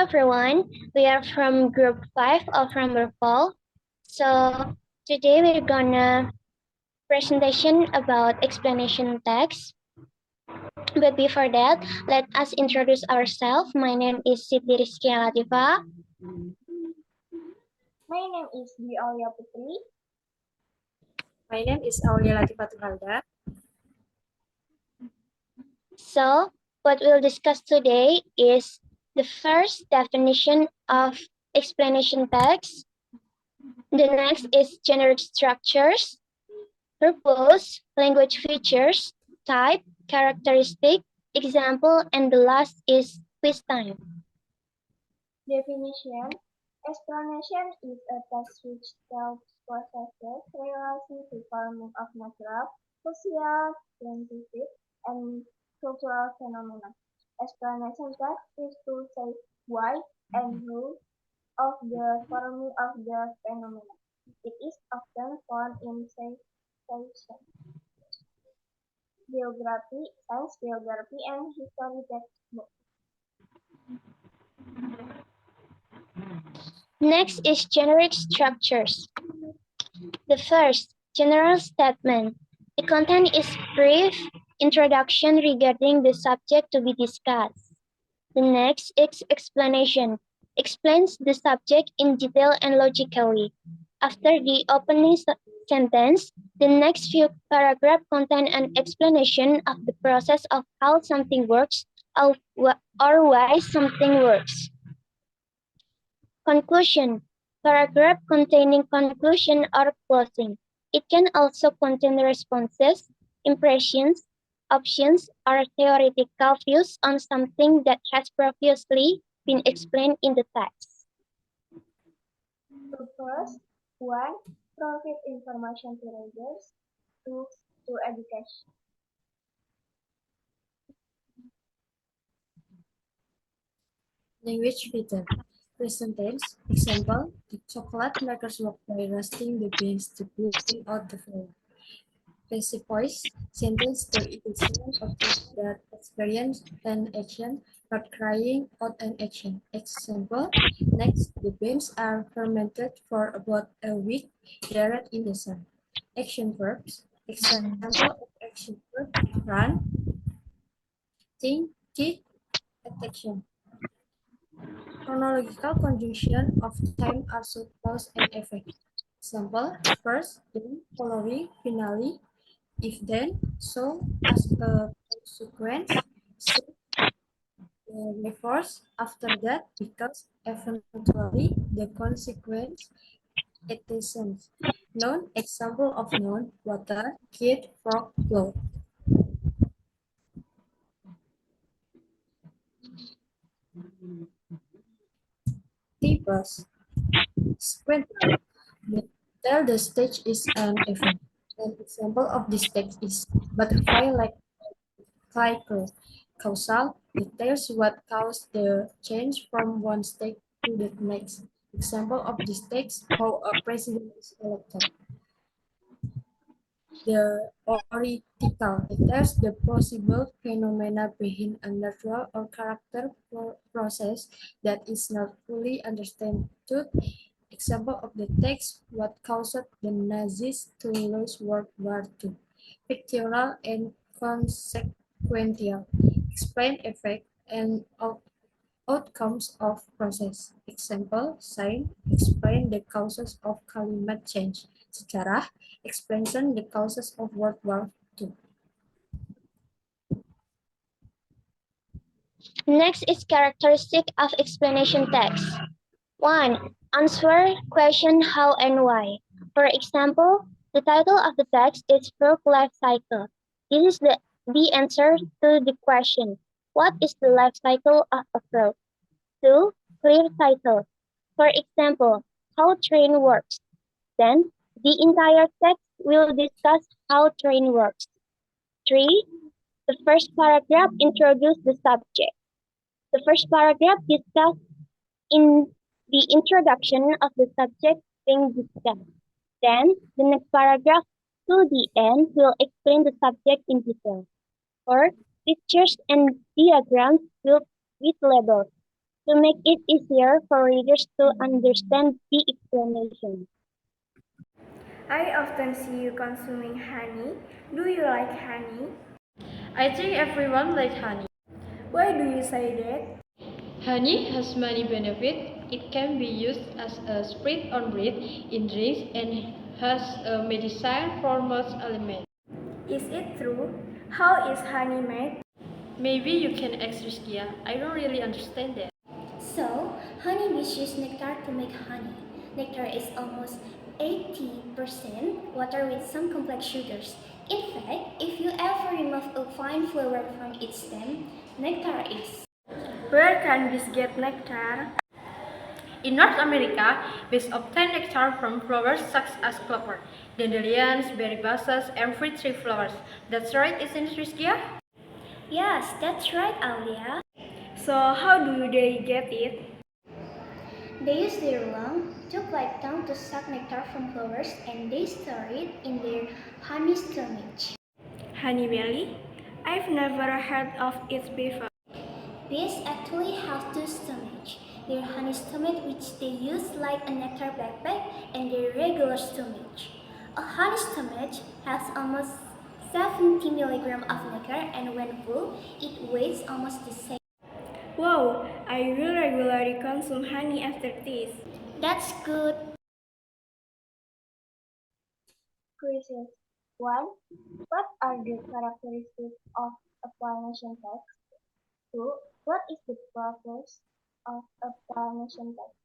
everyone, we are from group 5 of Ramber Fall. So today we're gonna presentation about explanation text. But before that, let us introduce ourselves. My name is Siti Rizky Latifa. My name is Aulia Putri. My name is Aulia Latifah Tuhalda. So what we'll discuss today is the first definition of explanation text. The next is generic structures, purpose, language features, type, characteristic, example, and the last is quiz time. Definition. Explanation is a text which tells processes related to forming of natural, social, scientific, and cultural phenomena. Explanation text is to say why and who of the forming of the phenomena. It is often found in citation, biography, science biography, and history textbooks. Next is generic structures. The first, general statement. The content is brief introduction regarding the subject to be discussed. The next is explanation. Explains the subject in detail and logically. After the opening sentence, the next few paragraphs contain an explanation of the process of how something works or why something works. Conclusion. Paragraph containing conclusion or closing. It can also contain responses, impressions, options, or theoretical views on something that has previously been explained in the text. Purpose 1. Provide information to readers. 2. To education. Language feature. Present tense. Example, the chocolate makers work by roasting the beans to bring out the flavor. Passive voice. Sentence the illusion of that experience and action, not crying out an action. Example, next, the beans are fermented for about a week, dried in the sun. Action verbs. Example of action verb, run, think, kick, action. Chronological conjunction of time also cause and effect. Example, first, then, following, finally, if then, so, as a consequence, so, reverse, after that, because, eventually, the consequence, antecedent. Noun, example of noun, water, kid, frog, cloth. Types. Sequential. Tell the stage is an event. An example of this text is butterfly-like cycle. Causal details what caused the change from one state to the next. Example of this text, how a president is elected. The theoretical details the possible phenomena behind a natural or character process that is not fully understood. Example of the text, what caused the Nazis to lose World War II. Pictorial and consequential. Explain effect and outcomes of process. Example, sign, explain the causes of climate change. Sejarah, explanation the causes of World War II. Next is characteristic of explanation text. 1. Answer question how and why. For example, the title of the text is Frog Life Cycle. This is the answer to the question, what is the life cycle of a frog? 2. Clear title. For example, how train works. Then, the entire text will discuss how train works. 3. The first paragraph introduces the subject. The first paragraph discusses in the introduction of the subject being discussed. Then, the next paragraph to the end will explain the subject in detail. 4. Pictures and diagrams with labels. to make it easier for readers to understand the explanation. I often see you consuming honey. Do you like honey? I think everyone likes honey. Why do you say that? Honey has many benefits. It can be used as a spread on bread, in drinks, and has a medicinal for most elements. Is it true? How is honey made? Maybe you can ask Rizkia. I don't really understand that. So, honeybees use nectar to make honey. Nectar is almost 80% water with some complex sugars. In fact, if you ever remove a fine flower from its stem, nectar is. Where can bees get nectar? In North America, bees obtain nectar from flowers such as clover, dandelions, berry blossoms, and fruit tree flowers. That's right, isn't it, Rizkia? Yes, that's right, Alia. So how do they get it? They use their long, tube-like tongue to suck nectar from flowers and they store it in their honey stomach. Honey belly? I've never heard of it before. Bees actually have two stomachs. Their honey stomach, which they use like a nectar backpack, and their regular stomach. A honey stomach has almost 70 milligrams of nectar, and when full, it weighs almost the same. Wow, I will regularly consume honey after this. That's good. Quizzes. 1. What are the characteristics of a pollination text? 2. What is the purpose of a pollination text?